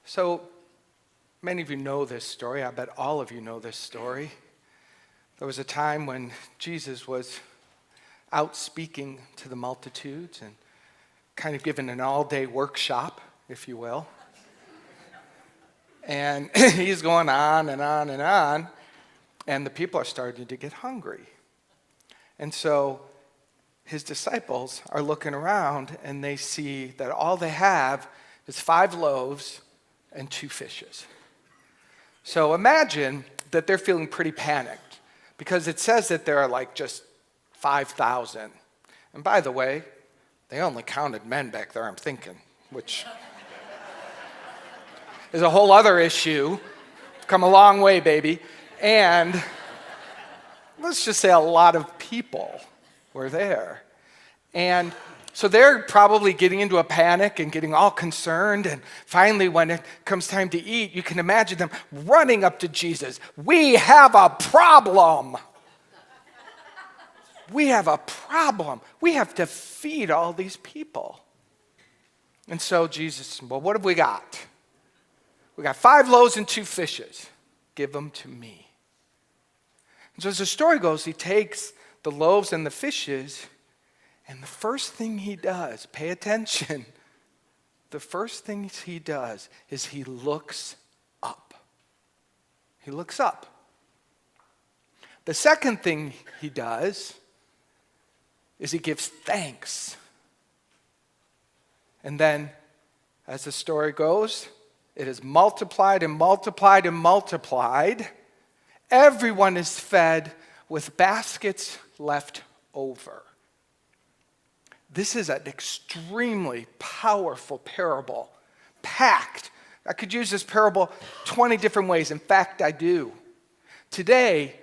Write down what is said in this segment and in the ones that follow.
So many of you know this story. I bet all of you know this story. There was a time when Jesus was out speaking to the multitudes and kind of giving an all-day workshop, if you will. And he's going on and on and on, and the people are starting to get hungry. And so his disciples are looking around, and they see that all they have is 5 loaves and 2 fishes. So imagine that they're feeling pretty panicked, because it says that there are like just 5,000. And by the way, they only counted men back there, I'm thinking, which is a whole other issue. Come a long way, baby. And let's just say a lot of people were there. And so they're probably getting into a panic and getting all concerned. And finally, when it comes time to eat, you can imagine them running up to Jesus. We have a problem. We have a problem. We have to feed all these people. And so Jesus, well, what have we got? We got 5 loaves and 2 fishes. Give them to me. And so as the story goes, he takes the loaves and the fishes, and the first thing he does, pay attention, the first thing he does is he looks up. He looks up. The second thing he does is he gives thanks. And then, as the story goes, it is multiplied and multiplied and multiplied. Everyone is fed with baskets left over. This is an extremely powerful parable, packed. I could use this parable 20 different ways. In fact, I do. Today,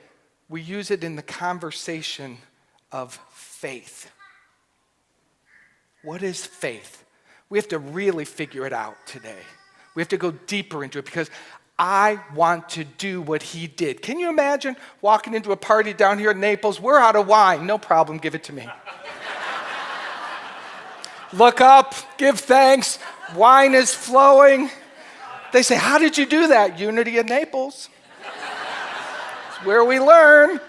we use it in the conversation of faith. What is faith? We have to really figure it out today. We have to go deeper into it, because I want to do what he did. Can you imagine walking into a party down here in Naples? We're out of wine. No problem, give it to me. Look up, give thanks, wine is flowing. They say, how did you do that? Unity in Naples. It's where we learn.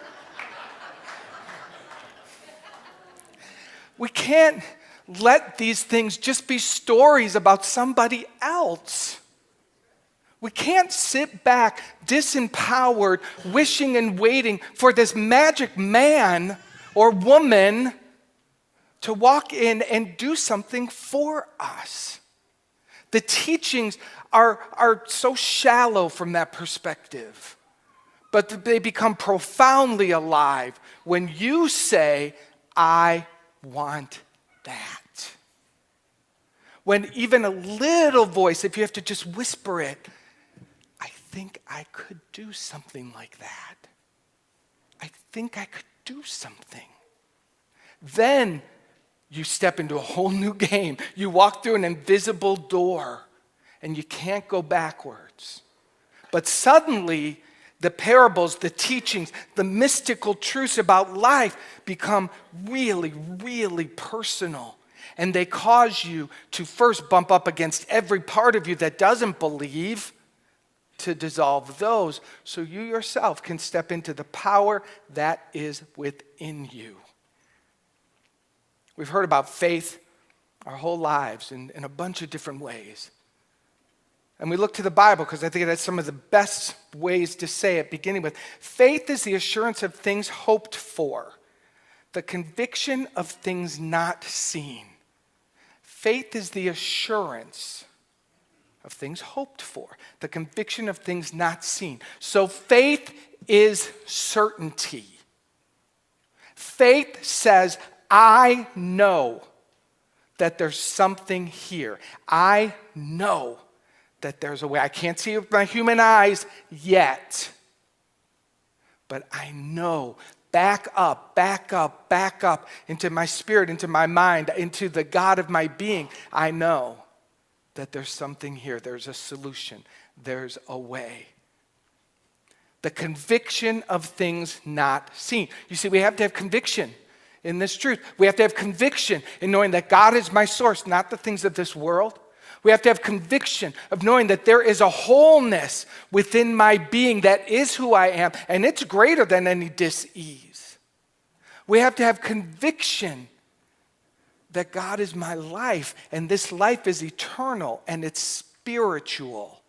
We can't let these things just be stories about somebody else. We can't sit back disempowered, wishing and waiting for this magic man or woman to walk in and do something for us. The teachings are so shallow from that perspective, but they become profoundly alive when you say, I want that. When even a little voice, if you have to just whisper it, I think I could do something like that. I think I could do something. Then you step into a whole new game. You walk through an invisible door, and you can't go backwards. But suddenly, the parables, the teachings, the mystical truths about life become really, really personal. And they cause you to first bump up against every part of you that doesn't believe, to dissolve those, so you yourself can step into the power that is within you. We've heard about faith our whole lives in a bunch of different ways. And we look to the Bible because I think that's some of the best ways to say it, beginning with, faith is the assurance of things hoped for, the conviction of things not seen. Faith is the assurance of things hoped for, the conviction of things not seen. So faith is certainty. Faith says, I know that there's something here. I know that there's a way. I can't see it with my human eyes yet, but I know. Back up, back up, back up into my spirit, into my mind, into the God of my being. I know that there's something here. There's a solution. There's a way. The conviction of things not seen. You see, we have to have conviction in this truth. We have to have conviction in knowing that God is my source, not the things of this world. We have to have conviction of knowing that there is a wholeness within my being that is who I am, and it's greater than any dis-ease. We have to have conviction that God is my life, and this life is eternal, and it's spiritual.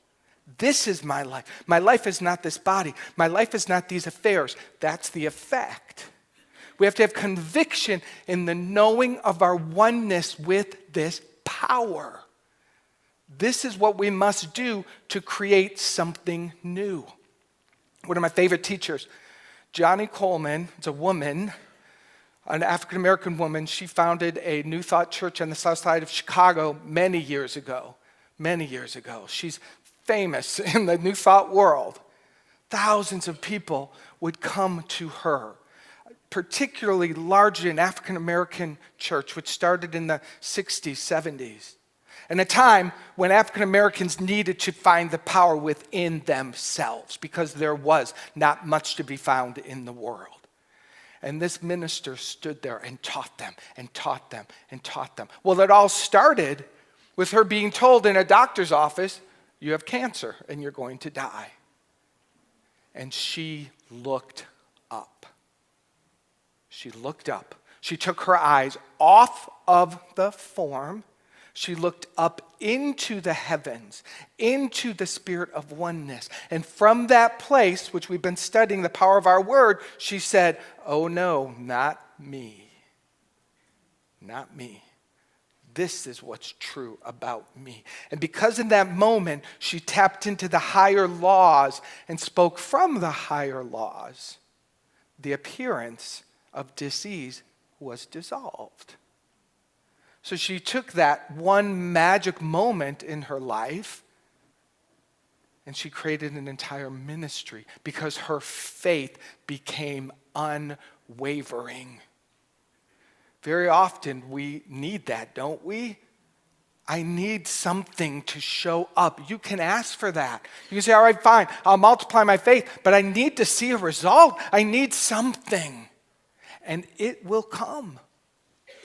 This is my life. My life is not this body. My life is not these affairs. That's the effect. We have to have conviction in the knowing of our oneness with this power. This is what we must do to create something new. One of my favorite teachers, Johnny Coleman, it's a woman, an African-American woman. She founded a New Thought church on the south side of Chicago many years ago. She's famous in the New Thought world. Thousands of people would come to her, particularly largely an African-American church, which started in the 60s, 70s. And a time when African Americans needed to find the power within themselves because there was not much to be found in the world. And this minister stood there and taught them and taught them and taught them. Well, it all started with her being told in a doctor's office, you have cancer and you're going to die. And she looked up. She looked up. She took her eyes off of the form. She looked up into the heavens, into the spirit of oneness. And from that place, which we've been studying the power of our word, she said, oh no, not me. Not me. This is what's true about me. And because in that moment, she tapped into the higher laws and spoke from the higher laws, the appearance of disease was dissolved. So she took that one magic moment in her life and she created an entire ministry because her faith became unwavering. Very often we need that, don't we? I need something to show up. You can ask for that. You can say, all right, fine, I'll multiply my faith, but I need to see a result. I need something. And it will come.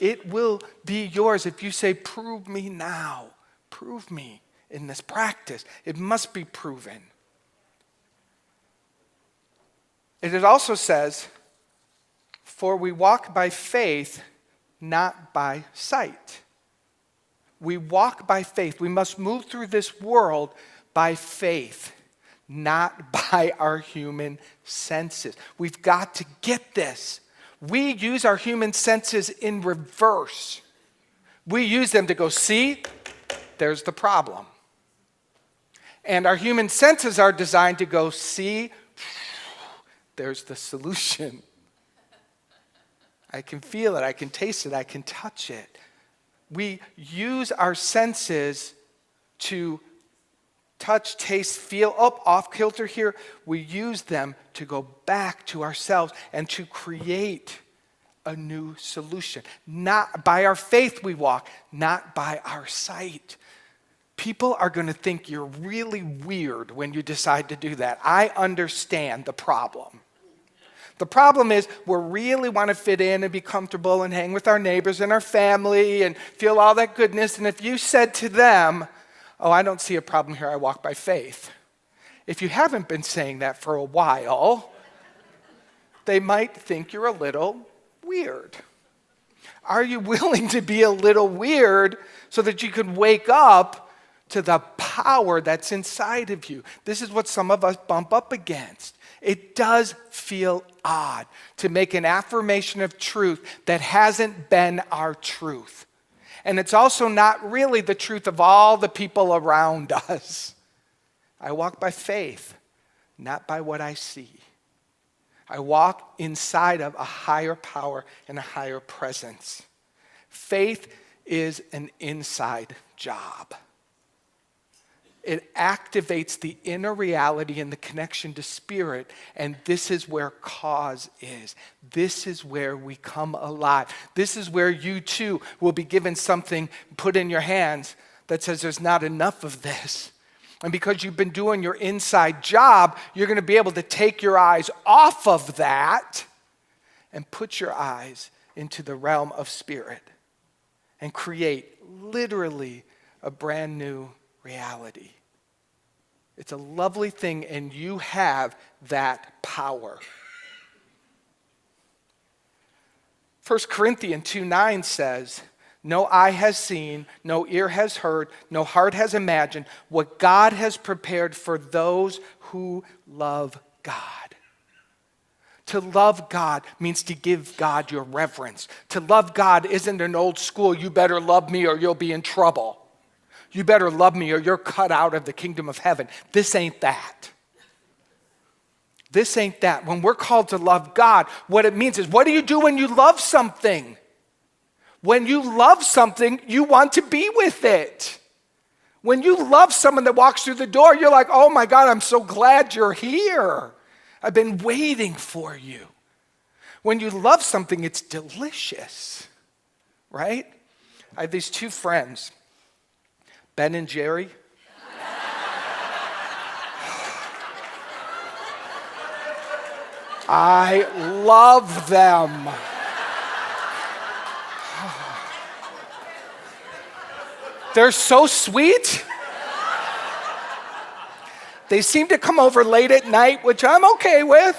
It will be yours if you say, prove me now. Prove me in this practice. It must be proven. It also says, for we walk by faith, not by sight. We walk by faith. We must move through this world by faith, not by our human senses. We've got to get this. We use our human senses in reverse. We use them to go, see, there's the problem. And our human senses are designed to go, see, there's the solution. I can feel it, I can taste it, I can touch it. We use our senses to touch, taste, feel, off kilter here. We use them to go back to ourselves and to create a new solution. Not by our faith we walk, not by our sight. People are going to think you're really weird when you decide to do that. I understand the problem. The problem is we really want to fit in and be comfortable and hang with our neighbors and our family and feel all that goodness. And if you said to them, oh, I don't see a problem here, I walk by faith. If you haven't been saying that for a while, they might think you're a little weird. Are you willing to be a little weird so that you can wake up to the power that's inside of you? This is what some of us bump up against. It does feel odd to make an affirmation of truth that hasn't been our truth. And it's also not really the truth of all the people around us. I walk by faith, not by what I see. I walk inside of a higher power and a higher presence. Faith is an inside job. It activates the inner reality and the connection to spirit, and this is where cause is. This is where we come alive. This is where you too will be given something put in your hands that says there's not enough of this. And because you've been doing your inside job, you're going to be able to take your eyes off of that and put your eyes into the realm of spirit and create literally a brand new reality. It's a lovely thing, and you have that power. 1 Corinthians 2:9 says, no eye has seen, no ear has heard, no heart has imagined what God has prepared for those who love God. To love God means to give God your reverence. To love God isn't an old school, you better love me or you'll be in trouble. You better love me or you're cut out of the kingdom of heaven. This ain't that. This ain't that. When we're called to love God, what it means is, what do you do when you love something? When you love something, you want to be with it. When you love someone that walks through the door, you're like, oh my God, I'm so glad you're here. I've been waiting for you. When you love something, it's delicious, right? I have these two friends, Ben and Jerry. I love them. They're so sweet. They seem to come over late at night, which I'm okay with.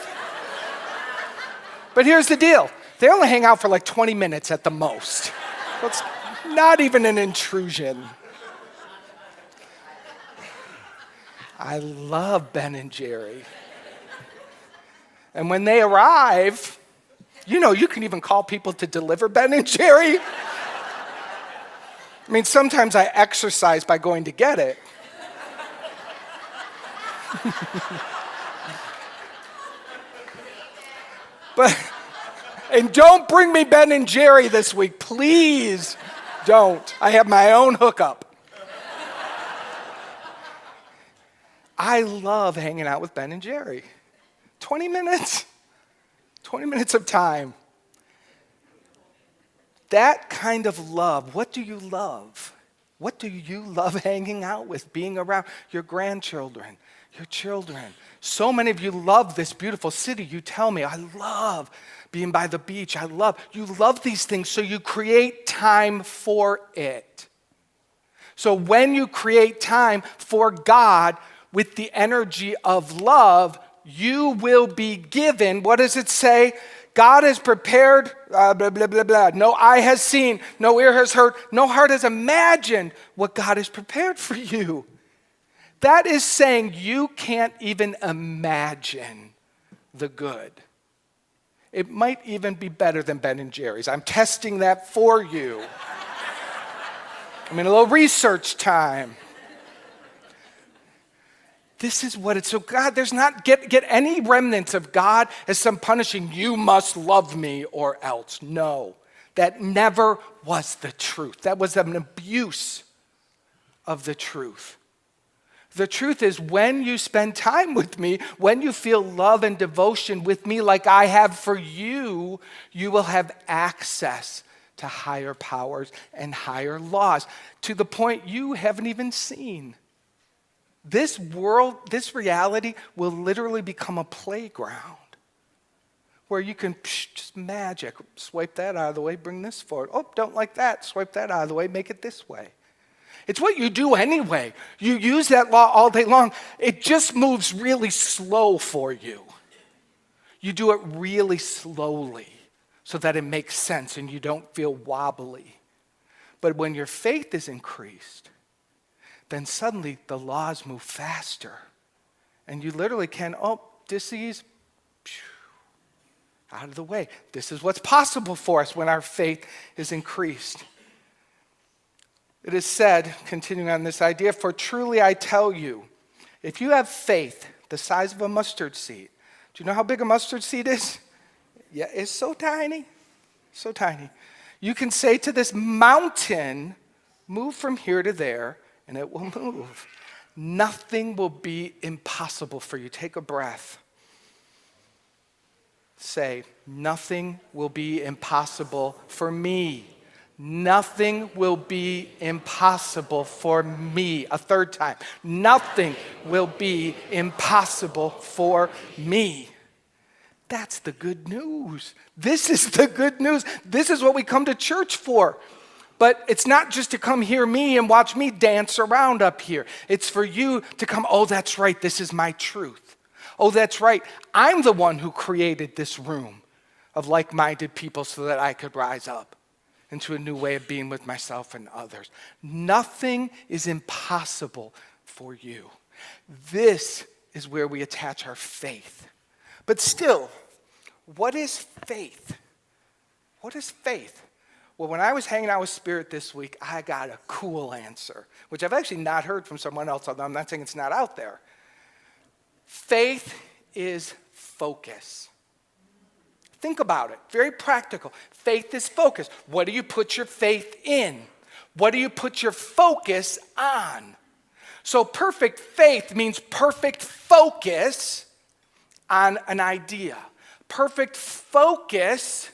But here's the deal. They only hang out for like 20 minutes at the most. So it's not even an intrusion. I love Ben and Jerry. And when they arrive, you can even call people to deliver Ben and Jerry. I mean, sometimes I exercise by going to get it. And don't bring me Ben and Jerry this week, please don't. I have my own hookup. I love hanging out with Ben and Jerry. 20 minutes of time. That kind of love, what do you love? What do you love hanging out with, being around your grandchildren, your children? So many of you love this beautiful city. You tell me, I love being by the beach. You love these things, so you create time for it. So when you create time for God with the energy of love, you will be given, what does it say? God has prepared, blah, blah, blah, blah. No eye has seen, no ear has heard, no heart has imagined what God has prepared for you. That is saying you can't even imagine the good. It might even be better than Ben and Jerry's. I'm testing that for you. I mean, a little research time. This is what it's, so God, there's not, get any remnants of God as some punishing, you must love me or else. No, that never was the truth. That was an abuse of the truth. The truth is, when you spend time with me, when you feel love and devotion with me like I have for you, you will have access to higher powers and higher laws to the point you haven't even seen. This world, this reality will literally become a playground where you can just magic, swipe that out of the way, bring this forward. Oh, don't like that, swipe that out of the way, make it this way. It's what you do anyway. You use that law all day long. It just moves really slow for you. You do it really slowly so that it makes sense and you don't feel wobbly. But when your faith is increased, then suddenly the laws move faster. And you literally can, disease, out of the way. This is what's possible for us when our faith is increased. It is said, continuing on this idea, for truly I tell you, if you have faith the size of a mustard seed, do you know how big a mustard seed is? Yeah, it's so tiny, so tiny. You can say to this mountain, move from here to there, and it will move. Nothing will be impossible for you. Take a breath. Say, nothing will be impossible for me. Nothing will be impossible for me. A third time. Nothing will be impossible for me. That's the good news. This is the good news. This is what we come to church for. But it's not just to come hear me and watch me dance around up here. It's for you to come, oh, that's right, this is my truth. Oh, that's right, I'm the one who created this room of like-minded people so that I could rise up into a new way of being with myself and others. Nothing is impossible for you. This is where we attach our faith. But still, what is faith? What is faith? Well, when I was hanging out with Spirit this week, I got a cool answer, which I've actually not heard from someone else, although I'm not saying it's not out there. Faith is focus. Think about it. Very practical. Faith is focus. What do you put your faith in? What do you put your focus on? So perfect faith means perfect focus on an idea. Perfect focus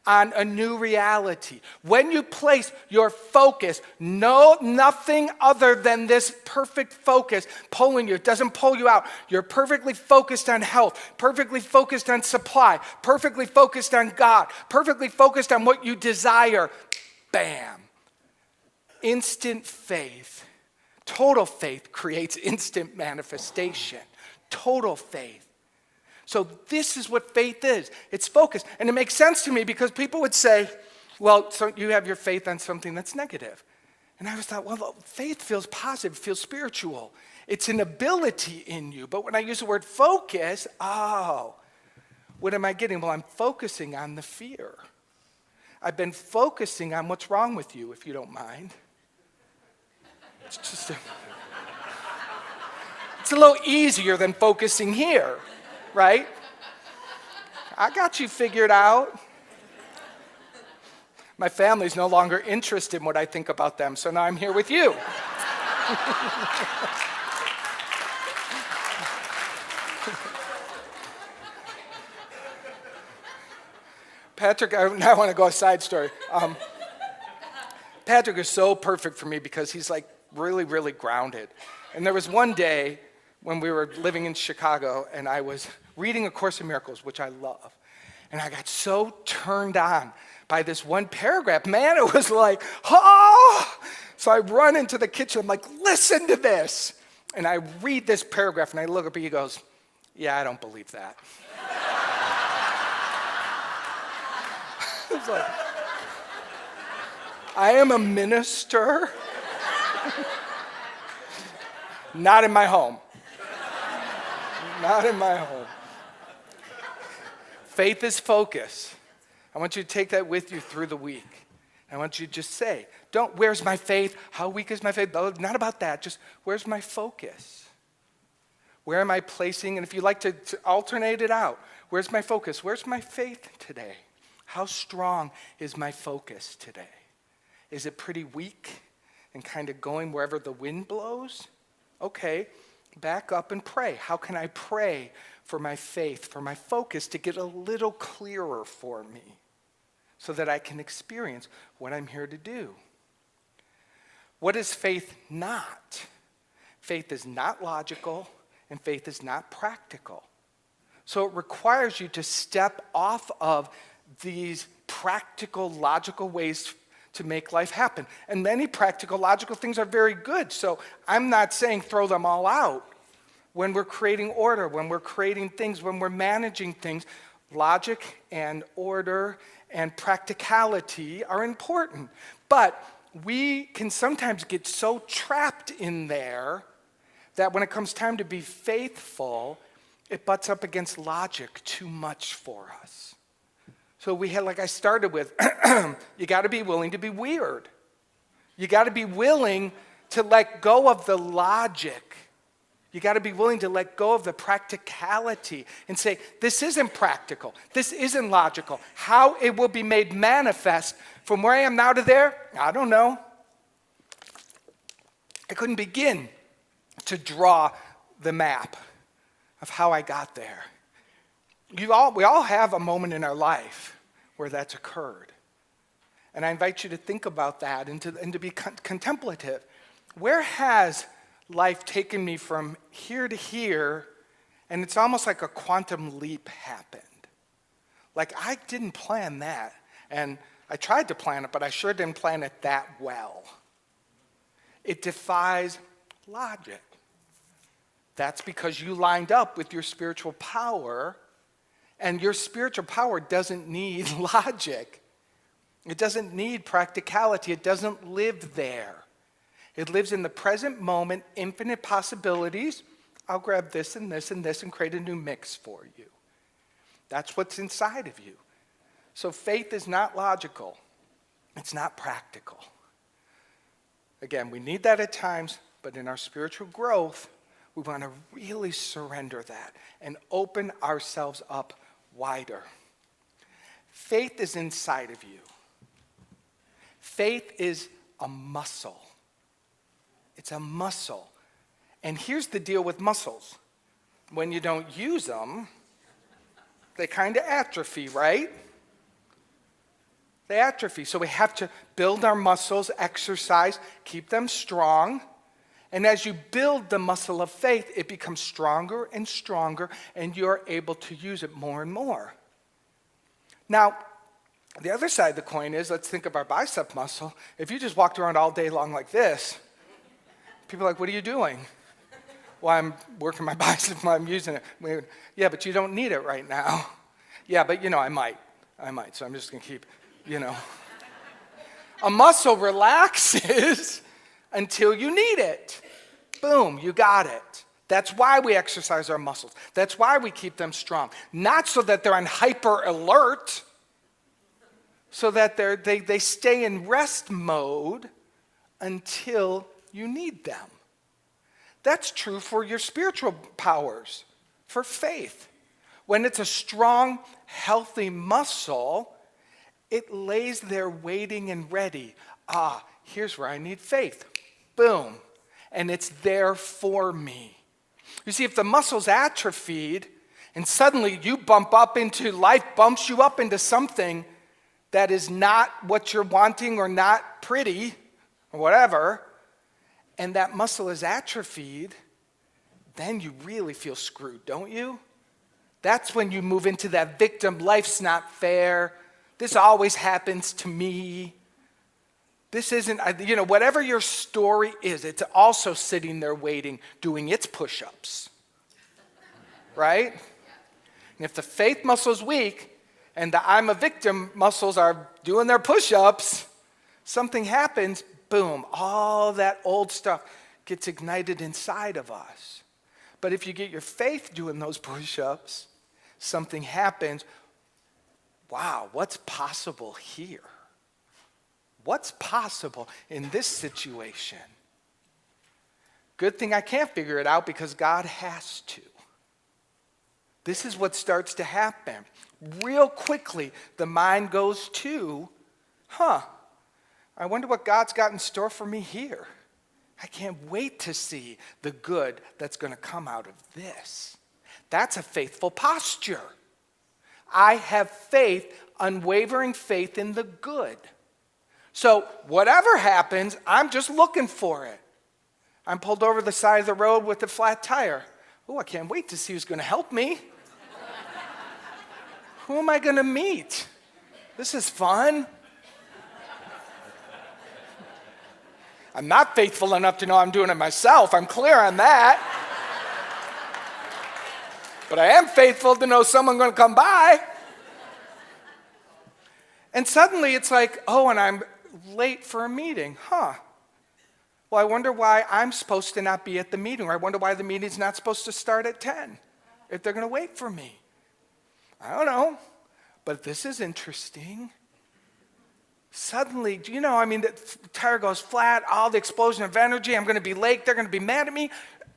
on a new reality. When you place your focus, nothing other than this perfect focus pulling you. It doesn't pull you out. You're perfectly focused on health, perfectly focused on supply, perfectly focused on God, perfectly focused on what you desire. Bam. Instant faith. Total faith creates instant manifestation. Total faith. So this is what faith is. It's focus. And it makes sense to me because people would say, well, so you have your faith on something that's negative. And I was thought, well, faith feels positive, feels spiritual. It's an ability in you. But when I use the word focus, what am I getting? Well, I'm focusing on the fear. I've been focusing on what's wrong with you, if you don't mind. It's a little easier than focusing here. Right? I got you figured out. My family's no longer interested in what I think about them, so now I'm here with you. Patrick, I want to go a side story. Patrick is so perfect for me because he's like really, really grounded. And there was one day when we were living in Chicago, and I was reading A Course in Miracles, which I love. And I got so turned on by this one paragraph. Man, it was like, So I run into the kitchen. I'm like, listen to this. And I read this paragraph, and I look up, and he goes, yeah, I don't believe that. I was like, I am a minister. Not in my home. Not in my home. Faith is focus. I want you to take that with you through the week. I want you to just say, where's my faith? How weak is my faith? Not about that. Just, where's my focus? Where am I placing? And if you like to alternate it out, where's my focus? Where's my faith today? How strong is my focus today? Is it pretty weak and kind of going wherever the wind blows? Okay. Back up and pray. How can I pray for my faith, for my focus to get a little clearer for me so that I can experience what I'm here to do? What is faith not? Faith is not logical, and faith is not practical. So it requires you to step off of these practical, logical ways to make life happen. And many practical, logical things are very good. So I'm not saying throw them all out. When we're creating order, when we're creating things, when we're managing things, logic and order and practicality are important. But we can sometimes get so trapped in there that when it comes time to be faithful, it butts up against logic too much for us. So we had, like I started with, you got to be willing to be weird. You got to be willing to let go of the logic. You got to be willing to let go of the practicality and say, this isn't practical. This isn't logical. How it will be made manifest from where I am now to there, I don't know. I couldn't begin to draw the map of how I got there. We all have a moment in our life where that's occurred. And I invite you to think about that and to be contemplative. Where has life taken me from here to here, and it's almost like a quantum leap happened? Like, I didn't plan that. And I tried to plan it, but I sure didn't plan it that well. It defies logic. That's because you lined up with your spiritual power, and your spiritual power doesn't need logic. It doesn't need practicality. It doesn't live there. It lives in the present moment, infinite possibilities. I'll grab this and this and this and create a new mix for you. That's what's inside of you. So faith is not logical. It's not practical. Again, we need that at times, but in our spiritual growth, we want to really surrender that and open ourselves up wider. Faith is inside of you. Faith is a muscle. It's a muscle. And here's the deal with muscles. When you don't use them, they kind of atrophy, right? They atrophy. So we have to build our muscles, exercise, keep them strong. And as you build the muscle of faith, it becomes stronger and stronger, and you're able to use it more and more. Now, the other side of the coin is, let's think of our bicep muscle. If you just walked around all day long like this, people are like, what are you doing? Well, I'm working my bicep while I'm using it. Yeah, but you don't need it right now. Yeah, but I might. So I'm just going to keep, A muscle relaxes until you need it. Boom, you got it. That's why we exercise our muscles. That's why we keep them strong. Not so that they're on hyper alert, so that they stay in rest mode until you need them. That's true for your spiritual powers, for faith. When it's a strong, healthy muscle, it lays there waiting and ready. Here's where I need faith. Boom. And it's there for me. You see, if the muscle's atrophied and suddenly you bump up into life, bumps you up into something that is not what you're wanting or not pretty or whatever, and that muscle is atrophied, then you really feel screwed, don't you? That's when you move into that victim, life's not fair, this always happens to me. This isn't, whatever your story is, it's also sitting there waiting, doing its push-ups, right? And if the faith muscle is weak and the I'm a victim muscles are doing their push-ups, something happens, boom, all that old stuff gets ignited inside of us. But if you get your faith doing those push-ups, something happens. Wow, what's possible here? What's possible in this situation? Good thing I can't figure it out because God has to. This is what starts to happen. Real quickly, the mind goes to, I wonder what God's got in store for me here. I can't wait to see the good that's going to come out of this. That's a faithful posture. I have faith, unwavering faith in the good. So whatever happens, I'm just looking for it. I'm pulled over the side of the road with a flat tire. I can't wait to see who's going to help me. Who am I going to meet? This is fun. I'm not faithful enough to know I'm doing it myself. I'm clear on that. But I am faithful to know someone's going to come by. And suddenly it's like, and I'm late for a meeting. Well, I wonder why I'm supposed to not be at the meeting, or I wonder why the meeting's not supposed to start at 10 if they're going to wait for me. I don't know, but this is interesting. Suddenly, the tire goes flat, all the explosion of energy, I'm going to be late, they're going to be mad at me.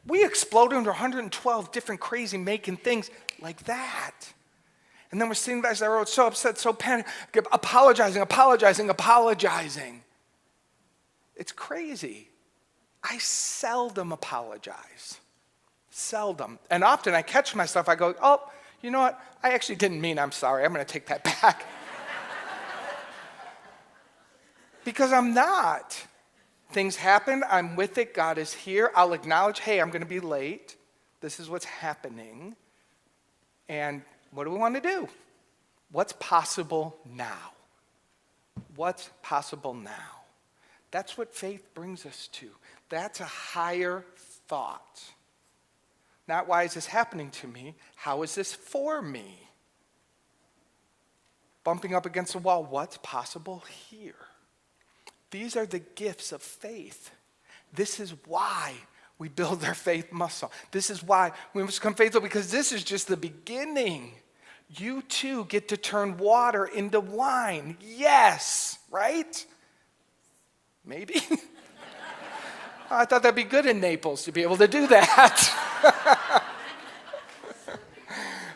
We explode into 112 different crazy making things like that. And then we're sitting back there, road, so upset, so panicked, apologizing. It's crazy. I seldom apologize. Seldom. And often I catch myself, I go, you know what? I actually didn't mean I'm sorry. I'm going to take that back. Because I'm not. Things happen. I'm with it. God is here. I'll acknowledge, hey, I'm going to be late. This is what's happening. And what do we want to do? What's possible now? what's possible now. That's what faith brings us to. That's a higher thought. Not why is this happening to me? How is this for me? Bumping up against the wall, what's possible here? These are the gifts of faith. This is why we build our faith muscle. This is why we must become faithful, because this is just the beginning. You too get to turn water into wine. Yes, right? Maybe. I thought that'd be good in Naples to be able to do that.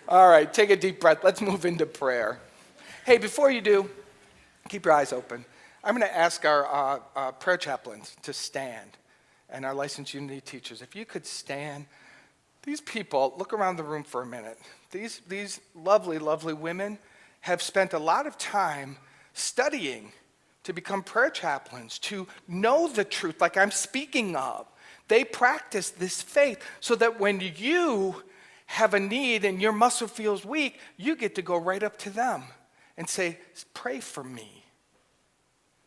All right, take a deep breath. Let's move into prayer. Hey, before you do, keep your eyes open. I'm going to ask our prayer chaplains to stand, and our licensed unity teachers. If you could stand. These people, look around the room for a minute. These lovely, lovely women have spent a lot of time studying to become prayer chaplains, to know the truth like I'm speaking of. They practice this faith so that when you have a need and your muscle feels weak, you get to go right up to them and say, pray for me.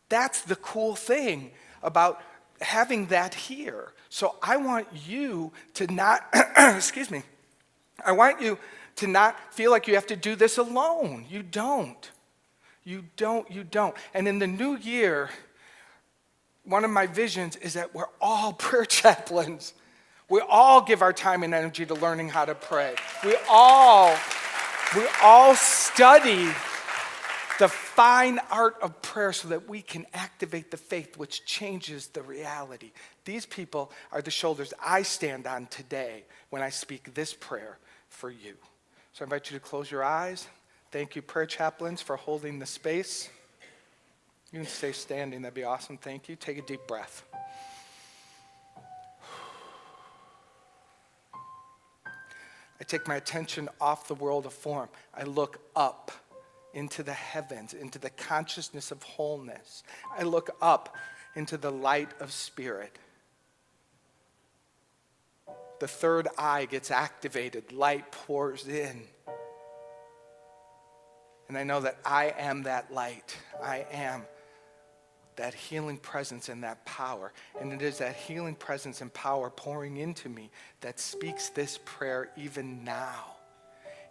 That's the cool thing about having that here. So I want you to not, excuse me, I want you to not feel like you have to do this alone. You don't. You don't. And in the new year, one of my visions is that we're all prayer chaplains. We all give our time and energy to learning how to pray. We all study the fine art of prayer so that we can activate the faith which changes the reality. These people are the shoulders I stand on today when I speak this prayer for you. So I invite you to close your eyes. Thank you, prayer chaplains, for holding the space. You can stay standing. That'd be awesome. Thank you. Take a deep breath. I take my attention off the world of form. I look up into the heavens, into the consciousness of wholeness. I look up into the light of spirit. The third eye gets activated. Light pours in. And I know that I am that light. I am that healing presence and that power. And it is that healing presence and power pouring into me that speaks this prayer even now.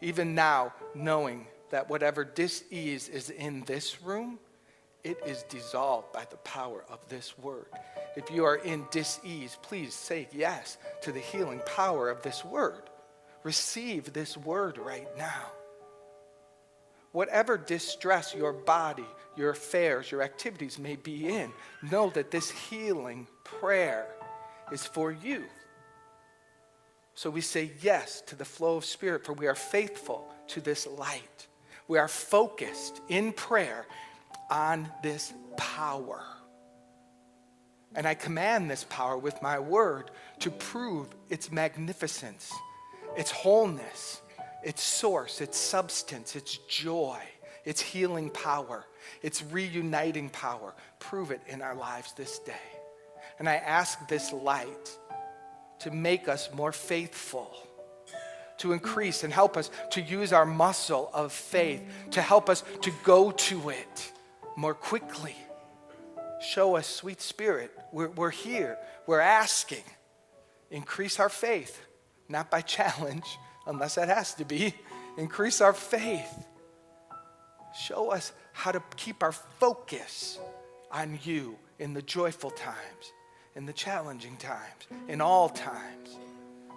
Even now, knowing that whatever dis-ease is in this room, it is dissolved by the power of this word. If you are in dis-ease, please say yes to the healing power of this word. Receive this word right now. Whatever distress your body, your affairs, your activities may be in, know that this healing prayer is for you. So we say yes to the flow of spirit, for we are faithful to this light. We are focused in prayer on this power. And I command this power with my word to prove its magnificence, its wholeness, its source, its substance, its joy, its healing power, its reuniting power. Prove it in our lives this day. And I ask this light to make us more faithful, to increase and help us to use our muscle of faith, to help us to go to it more quickly. Show us, sweet spirit, we're here, we're asking. Increase our faith, not by challenge, unless that has to be. Increase our faith. Show us how to keep our focus on you in the joyful times, in the challenging times, in all times.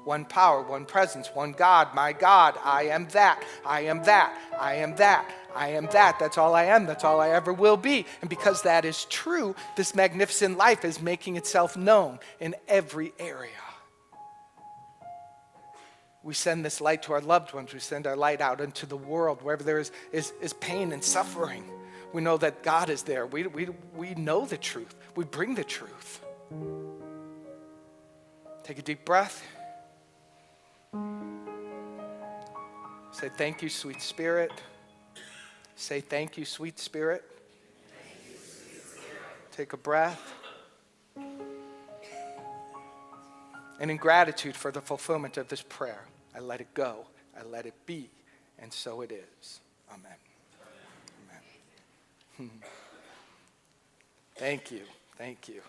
One power, one presence, one God, my God, I am that, I am that, I am that, I am that. That's all I am, that's all I ever will be. And because that is true, this magnificent life is making itself known in every area. We send this light to our loved ones. We send our light out into the world. Wherever there is pain and suffering, we know that God is there. We know the truth. We bring the truth. Take a deep breath. Say, thank you, sweet spirit. Say, thank you, sweet spirit. Thank you, sweet spirit. Take a breath. And in gratitude for the fulfillment of this prayer, I let it go, I let it be, and so it is. Amen. Amen. Thank you. Thank you.